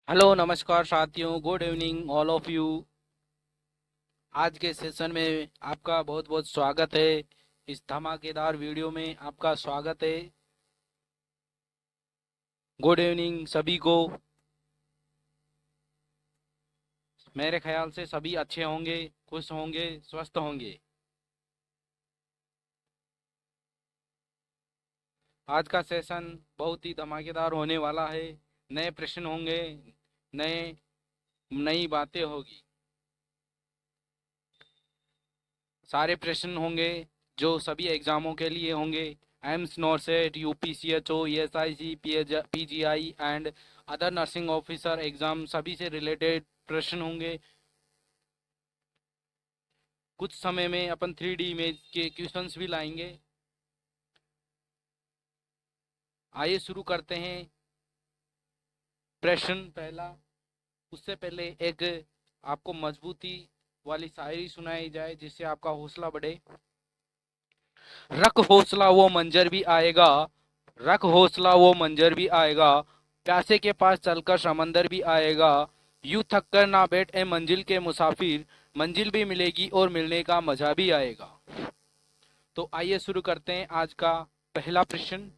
Hello नमस्कार साथियों, good evening all of you. आज के सेशन में आपका बहुत बहुत स्वागत है। इस धमाकेदार वीडियो में आपका स्वागत है। गुड इवनिंग सभी को। मेरे ख्याल से सभी अच्छे होंगे, खुश होंगे, स्वस्थ होंगे। आज का सेशन बहुत ही धमाकेदार होने वाला है। नए प्रश्न होंगे, नए नई बातें होगी। सारे प्रश्न होंगे जो सभी एग्जामों के लिए होंगे। AIIMS NORCET, UP CHO, ESIC, PGI and other nursing officer exam सभी से रिलेटेड प्रश्न होंगे। कुछ समय में अपन 3D इमेज के क्वेश्चंस भी लाएंगे। आइए शुरू करते हैं। प्रश्न पहला। उससे पहले एक आपको मजबूती वाली शायरी सुनाई जाए जिससे आपका हौसला बढ़े। रख हौसला वो मंजर भी आएगा, रख हौसला वो मंजर भी आएगा, प्यासे के पास चलकर समंदर भी आएगा। यूं थक कर ना बैठ ए मंजिल के मुसाफिर, मंजिल भी मिलेगी और मिलने का मजा भी आएगा। तो आइए शुरू करते हैं आज का पहला प्रश्न।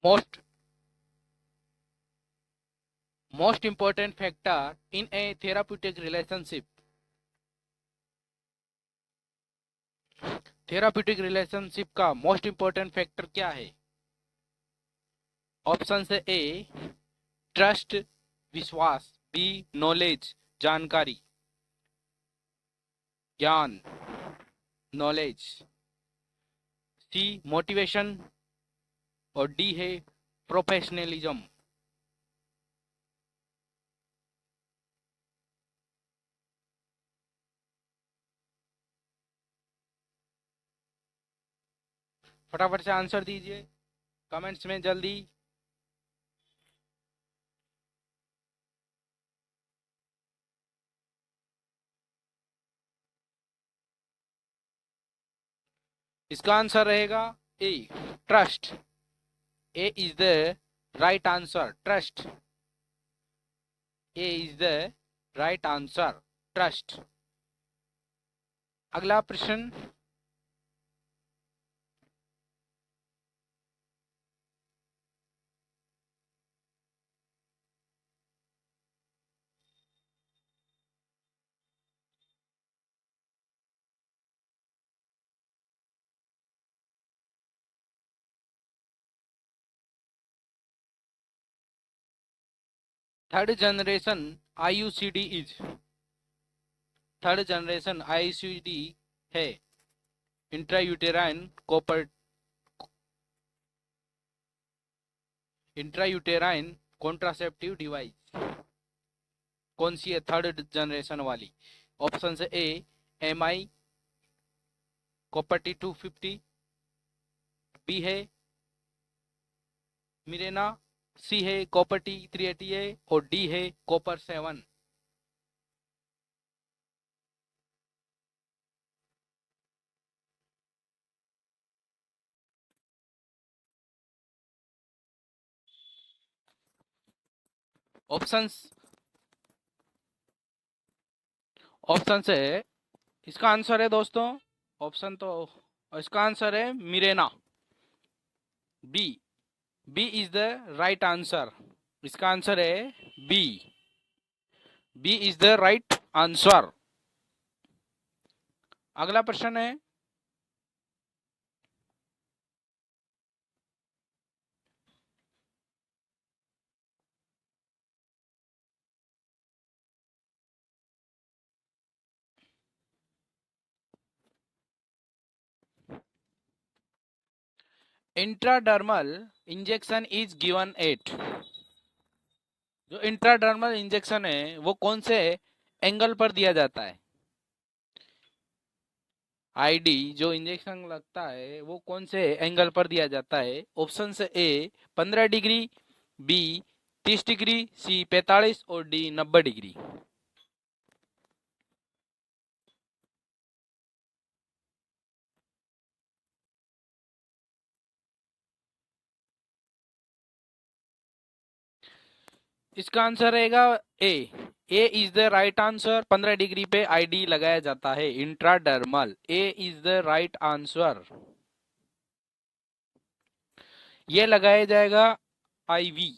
Most most important factor in A therapeutic relationship. Therapeutic relationship का मोस्ट इंपॉर्टेंट फैक्टर क्या है? ऑप्शन से ए ट्रस्ट विश्वास, बी नॉलेज जानकारी ज्ञान नॉलेज, सी मोटिवेशन और डी है प्रोफेशनलिज्म। फटाफट से आंसर दीजिए कमेंट्स में जल्दी। इसका आंसर रहेगा A trust. A is the right answer, trust. A is the right answer, trust. अगला प्रश्न। Third generation IUCD is, third generation IUCD है intrauterine copper intrauterine contraceptive device. कौन सी है थर्ड जनरेशन वाली? ऑप्शन से A M I copper T250, B है Mirena, C है कॉपर T380 और डी है कॉपर 7। ऑप्शंस ऑप्शन से इसका आंसर है दोस्तों, ऑप्शन तो इसका आंसर है मिरेना, B. B is the right answer. इसका आंसर है B. B is the right answer. अगला प्रश्न है। Intradermal injection is given at. जो इंट्राडर्मल इंजेक्शन है वो कौन से एंगल पर दिया जाता है? आईडी जो इंजेक्शन लगता है वो कौन से एंगल पर दिया जाता है? ऑप्शन से A 15 degree, B 30 degree, C 45 और डी 90 डिग्री। इसका आंसर रहेगा A. A is the right answer. 15 degree पे आईडी लगाया जाता है, intradermal. A is the right answer. ये लगाया जाएगा आईवी।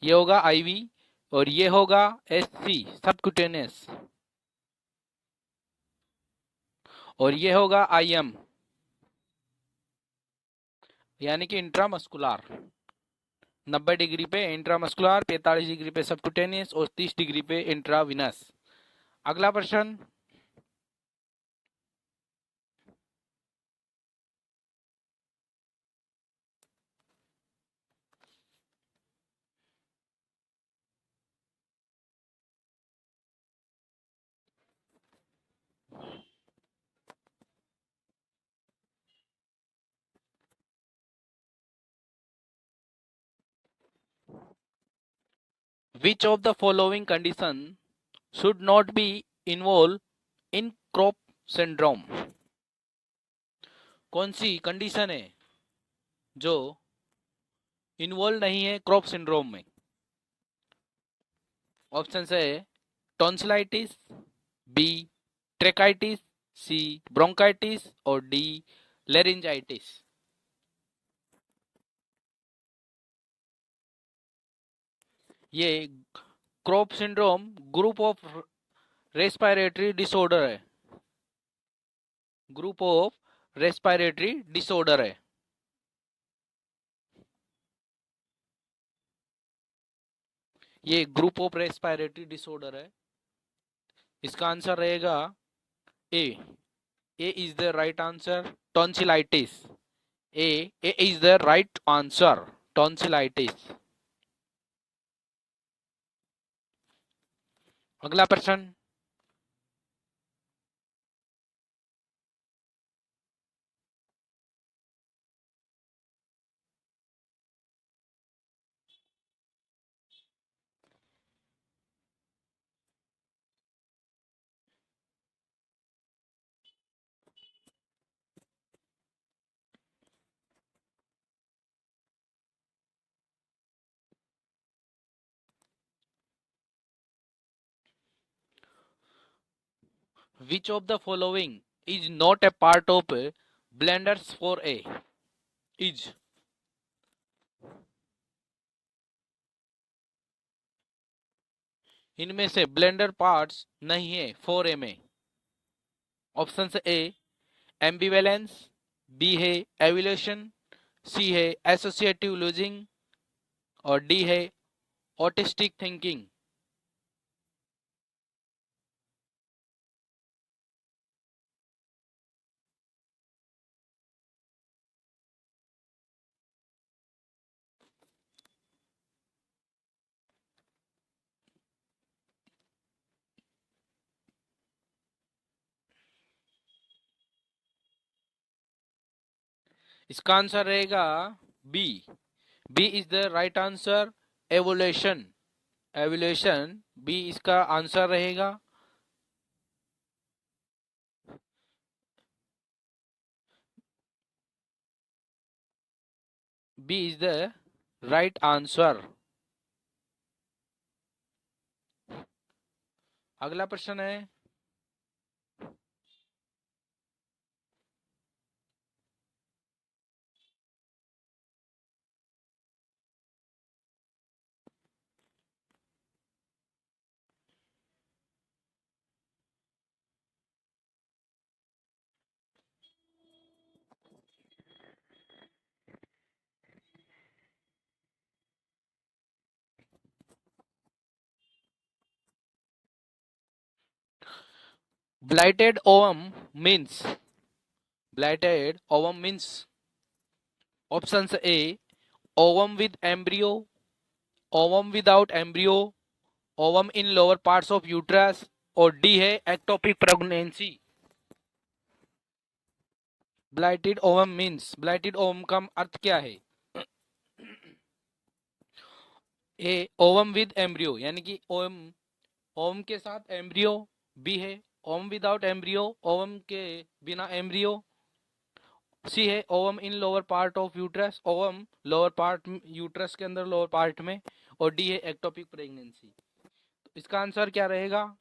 ये होगा आईवी और ये होगा एससी सबक्यूटेनियस और ये होगा आईएम यानी कि इंट्रामस्कुलर। 90 डिग्री पे इंट्रामस्कुलर, 45 डिग्री पे सबक्यूटेनियस और 30 डिग्री पे इंट्राविनस। अगला प्रश्न, which of the following condition should not be involved in crop syndrome? कौन सी कंडीशन है जो इन्वॉल्व नहीं है क्रॉप सिंड्रोम में? ऑप्शन है टॉन्सिलाइटिस, बी ट्रेकाइटिस, सी ब्रोंकाइटिस और डी लेरिंजाइटिस। ये crop syndrome group of respiratory disorder है। ग्रुप ऑफ रेस्पिरेटरी डिसऑर्डर है। ये ग्रुप ऑफ रेस्पिरेटरी डिसऑर्डर है। इसका आंसर रहेगा A. A is the right answer, tonsillitis. A is the right answer, tonsillitis. अगला प्रश्न, which of the following is not a part of blenders for a? is इनमें से blender parts नहीं है 4A में। ऑप्शन ए एम्बिवेलेंस, बी है avolition, C है associative loosening और डी है ऑटिस्टिक थिंकिंग। इसका आंसर रहेगा B. B is the right answer, evolution. Evolution B इसका आंसर रहेगा। B is the right answer. अगला प्रश्न है, blighted ovum means, blighted ovum means options A ovum with embryo, ovum without embryo, ovum in lower parts of uterus और D है ectopic pregnancy. Blighted ovum means, blighted ovum का अर्थ क्या है? ए ovum with embryo यानी कि ओम ओम के साथ एम्ब्रियो। बी है ओम विदाउट एम्ब्रियो, ओवम के बिना एम्ब्रियो। सी है ovum in lower part of uterus, ovum lower part uterus के अंदर लोअर पार्ट में। और डी है एक्टोपिक प्रेगनेंसी। इसका आंसर क्या रहेगा?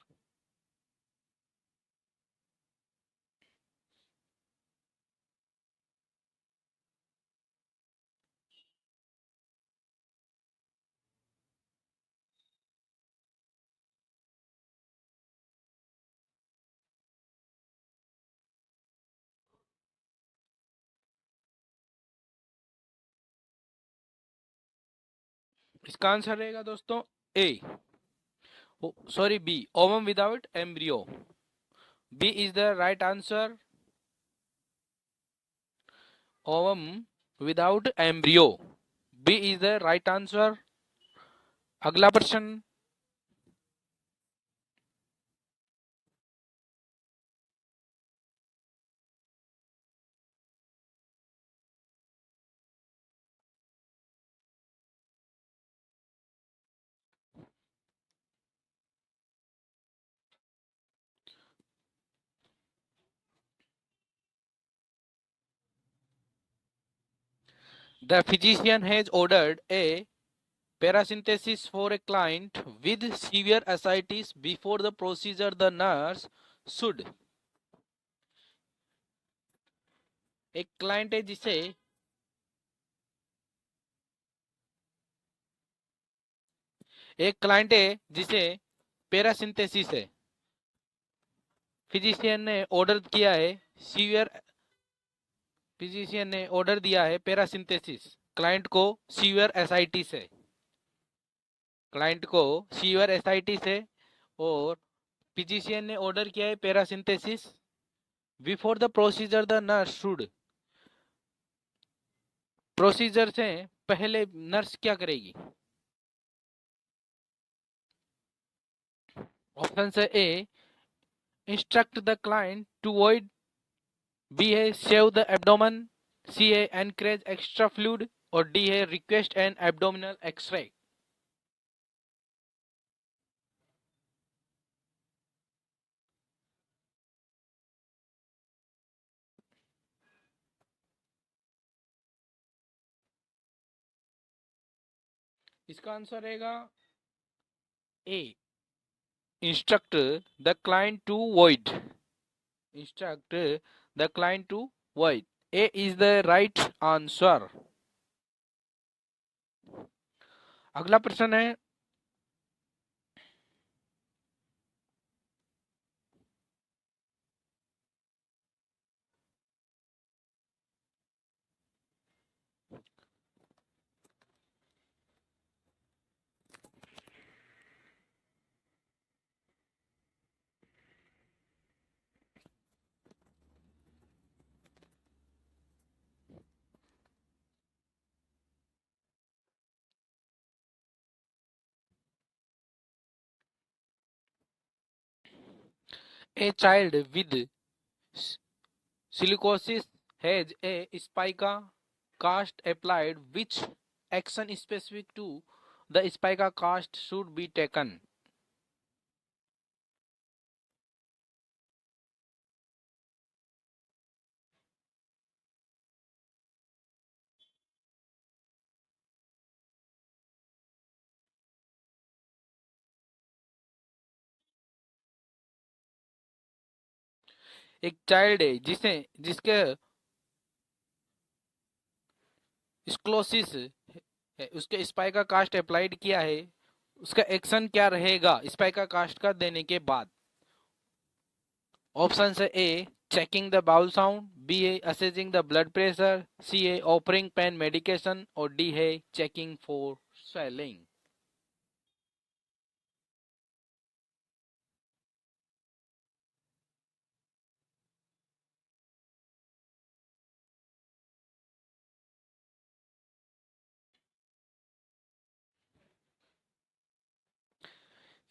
इसका आंसर रहेगा दोस्तों A, sorry B, ovum without embryo. B is the right answer, ovum without embryo. B is the right answer. अगला प्रश्न। The physician has ordered a paracentesis for a client with severe ascites. Before the procedure, the nurse should। एक client है जिसे पैरासिंथेसिस है, physician ने order किया है severe physician ने ऑर्डर दिया है पैरासिंथेसिस क्लाइंट को सीवियर एसाइटिस है, क्लाइंट को सीवियर एसाइटिस है। और फिजिशियन ने ऑर्डर किया है paracentesis. Before the procedure the nurse should, procedure से पहले नर्स क्या करेगी? ऑप्शन है A instruct the client to avoid, B है सेव द एब्डोमेन, सी है एनकरेज एक्स्ट्रा फ्लूइड और डी है रिक्वेस्ट एन एब्डोमिनल एक्सरे। इसका आंसर रहेगा A instruct the client to void, instruct the client to void. A is the right answer. अगला प्रश्न है a child with silicosis has a spica cast applied. Which action specific to the spica cast should be taken? एक child है जिसके sclerosis है, उसके स्पाइका cast applied किया है, उसका एक्शन क्या रहेगा स्पाइका कास्ट का देने के बाद? ऑप्शन है A checking the bowel sound, B है assessing the blood pressure, C है ऑफरिंग पेन मेडिकेशन और डी है चेकिंग फॉर स्वेलिंग।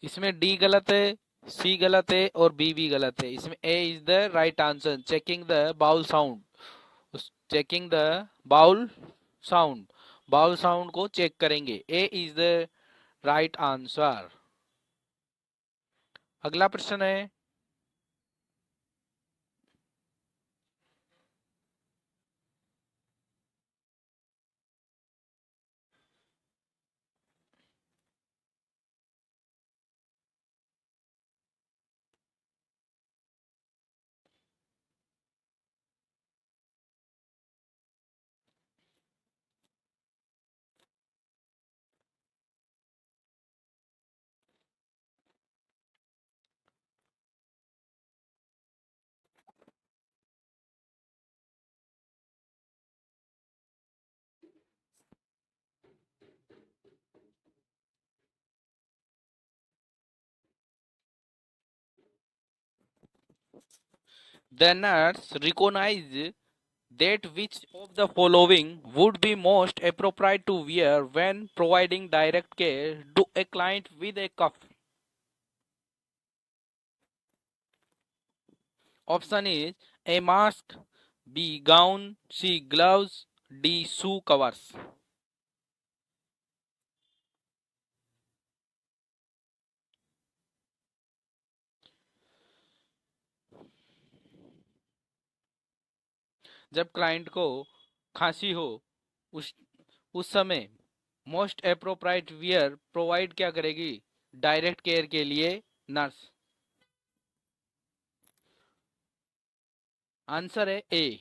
इसमें डी गलत है, सी गलत है और बी भी गलत है। इसमें A is the right answer, checking the bowel sound. Checking the bowel sound, bowel sound को चेक करेंगे। A is the right answer. अगला प्रश्न है, the nurse recognized that which of the following would be most appropriate to wear when providing direct care to a client with a cough? Option is A mask, B gown, C gloves, D shoe covers. जब client को खांसी हो उस उस समय most appropriate wear provide क्या करेगी direct care के लिए? नर्स। आंसर है A,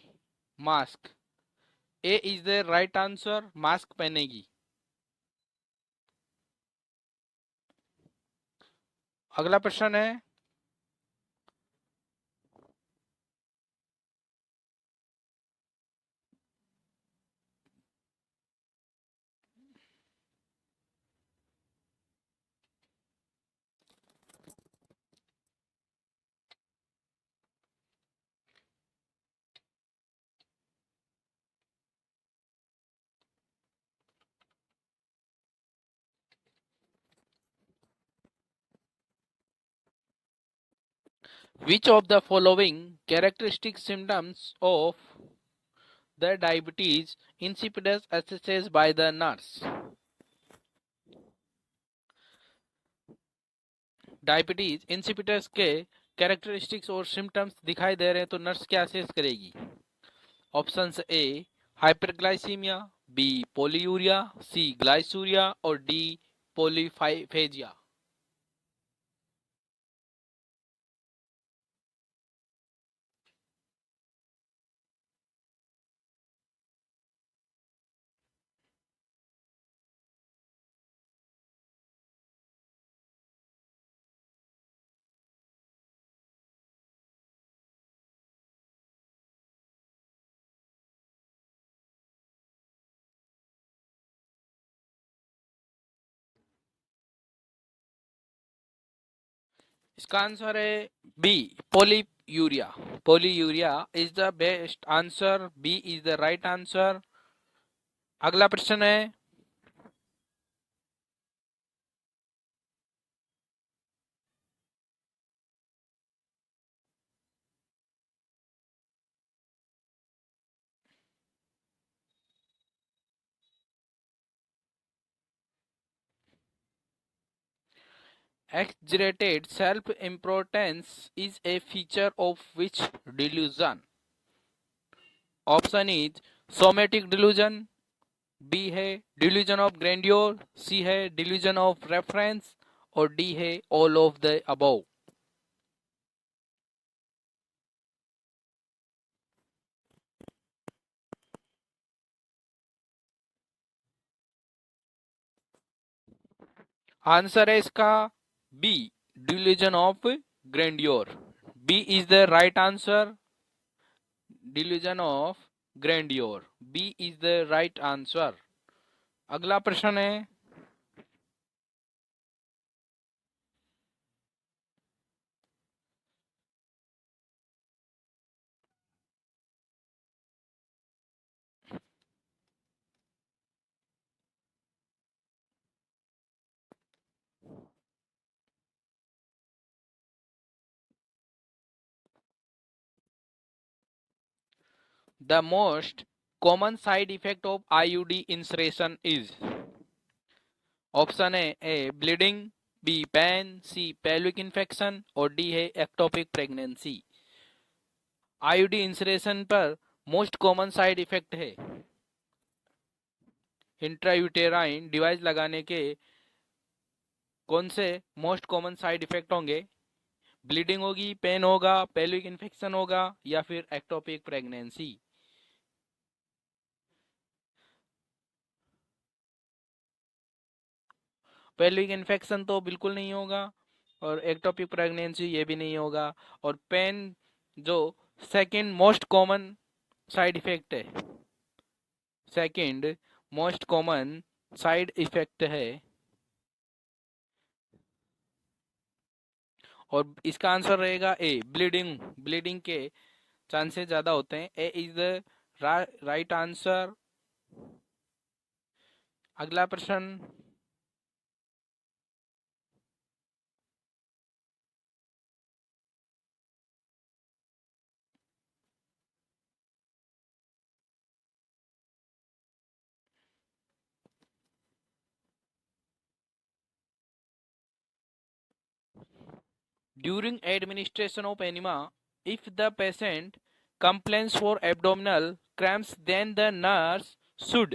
mask. A is the right answer, mask पहनेगी। अगला प्रश्न है, which of the following characteristic symptoms of the diabetes insipidus assessed by the nurse? Diabetes insipidus के कैरेक्टरिस्टिक्स और सिम्टम्स दिखाई दे रहे हैं तो नर्स क्या असेस करेगी? Option A hyperglycaemia, B polyuria, C glycosuria और डी पोलीफेजिया। इसका आंसर है B, polyuria. Polyuria is the best answer, B is the right answer. अगला प्रश्न है, exaggerated self-importance is a feature of which delusion? Option is somatic delusion, B है delusion of grandeur, C है delusion of reference और D है all of the above. Answer है इसका B, delusion of grandeur. B is the right answer, delusion of grandeur, B is the right answer. अगला प्रश्न है, the most common side effect of IUD insertion is? Option है A bleeding, B pain, C pelvic infection और D है ectopic pregnancy. IUD इंसरेशन पर most common side effect है intrauterine device लगाने के कौन से मोस्ट कॉमन साइड इफेक्ट होंगे? ब्लीडिंग होगी, पेन होगा, पेल्विक इन्फेक्शन होगा या फिर एक्टोपिक प्रेगनेंसी। पेल्विक इन्फेक्शन तो बिल्कुल नहीं होगा और एक्टोपिक प्रेगनेंसी ये भी नहीं होगा। और पेन जो second most common side effect है, second most common side effect है और इसका आंसर रहेगा ए ब्लीडिंग। ब्लीडिंग के चांसेस ज्यादा होते हैं। A is the right answer. अगला प्रश्न। During administration of enema, if the patient complains for abdominal cramps, then the nurse should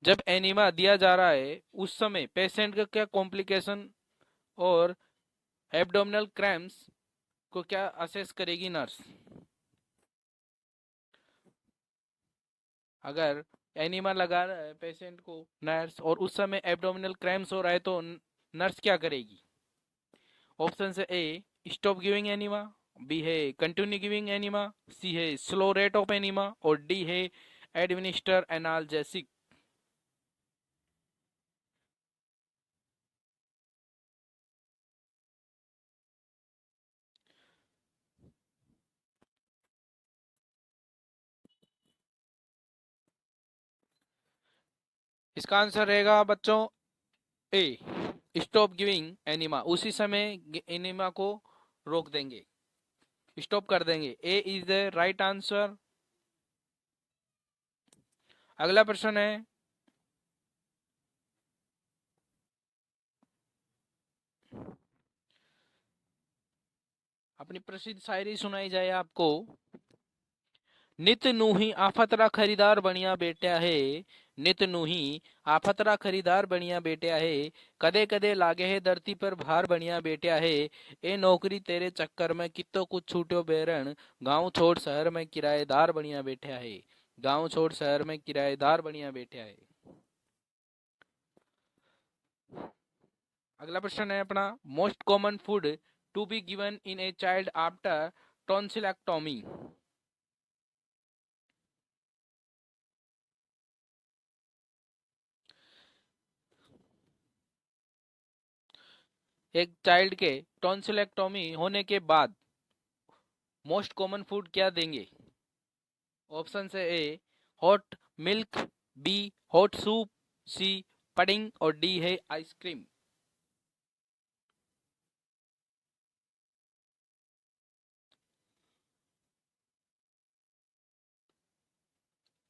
जब एनिमा दिया जा रहा है उस समय पेशेंट का क्या कॉम्प्लिकेशन और एब्डोमिनल क्रैम्प्स को क्या असेस करेगी नर्स? अगर एनिमा लगा रहा है पेशेंट को नर्स और उस समय एब्डोमिनल क्रैम्प्स हो रहा है तो नर्स क्या करेगी? ऑप्शन है ए स्टॉप गिविंग एनिमा, बी है कंटिन्यू गिविंग एनिमा, सी है स्लो रेट ऑफ एनिमा और डी है एडमिनिस्टर एनाल्जेसिक। इसका आंसर रहेगा बच्चों ए स्टॉप गिविंग एनिमा। उसी समय एनिमा को रोक देंगे, स्टॉप कर देंगे। ए इज द राइट आंसर। अगला प्रश्न है, अपनी प्रसिद्ध शायरी सुनाई जाए आपको। नित नूही आफतरा खरीदार बनिया बेटा है, नित नूही आफतरा खरीदार बनिया बेटा है, कदे कदे लागे है धरती पर भार बनिया बेटा है, ए नौकरी तेरे चक्कर में कितो कुछ छूटो बेरन, गांव छोड़ शहर में किराएदार बनिया बैठा है, गांव छोड़ शहर में किराएदार बनिया बैठा है। अगला प्रश्न है अपना, most common food to be given in a child after tonsillectomy. एक चाइल्ड के टॉन्सिलेक्टोमी होने के बाद मोस्ट कॉमन फूड क्या देंगे? ऑप्शन है A hot milk, B hot soup, C pudding और डी है आइसक्रीम।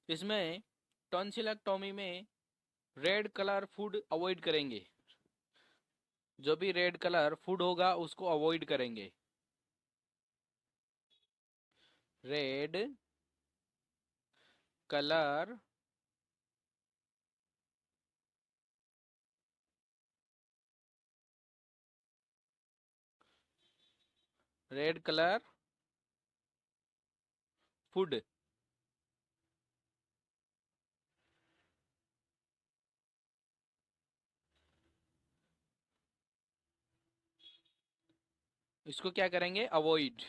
इसमें टॉन्सिलेक्टोमी में रेड कलर फूड अवॉइड करेंगे, जो भी रेड कलर फूड होगा उसको अवॉइड करेंगे। Red colour red colour food. इसको क्या करेंगे? अवॉइड।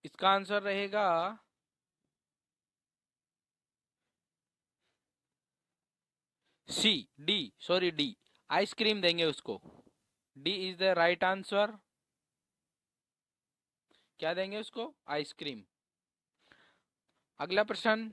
इसका आंसर रहेगा सी, डी, सॉरी डी, आइसक्रीम देंगे उसको। D is the right answer. क्या देंगे उसको? आइसक्रीम। अगला प्रश्न,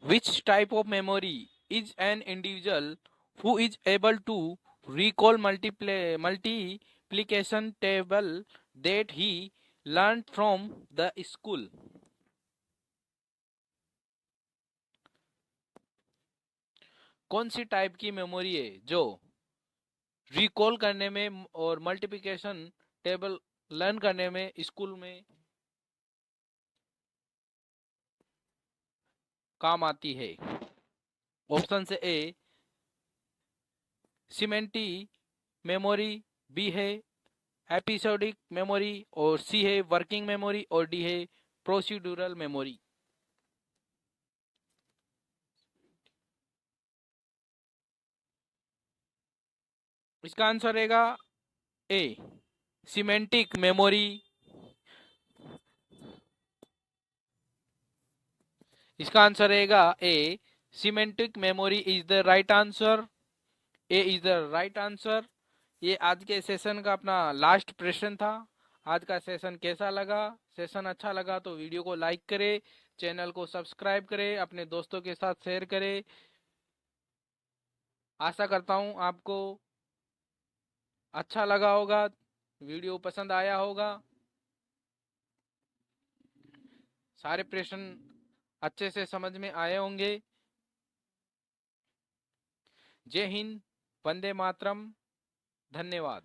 which type of memory is an individual who is able to recall multiplication table that he learned from the school? कौन सी type की memory है जो रिकॉल करने में और मल्टीप्लिकेशन टेबल लर्न करने में स्कूल में काम आती है? ऑप्शन से ए सीमेंटी मेमोरी, बी है एपिसोडिक मेमोरी, और सी है वर्किंग मेमोरी, और डी है प्रोसीड्यूरल मेमोरी। इसका आंसर रहेगा ए सीमेंटिक मेमोरी। इसका आंसर रहेगा A semantic memory is the right answer. A is the right answer. ये आज के सेशन का अपना लास्ट प्रश्न था। आज का सेशन कैसा लगा? सेशन अच्छा लगा तो वीडियो को लाइक करें, चैनल को सब्सक्राइब करें, अपने दोस्तों के साथ शेयर करें। आशा करता हूँ आपको अच्छा लगा होगा, वीडियो पसंद आया होगा। सारे प्रश्न अच्छे से समझ में आए होंगे। जय हिंद, वंदे मातरम, धन्यवाद।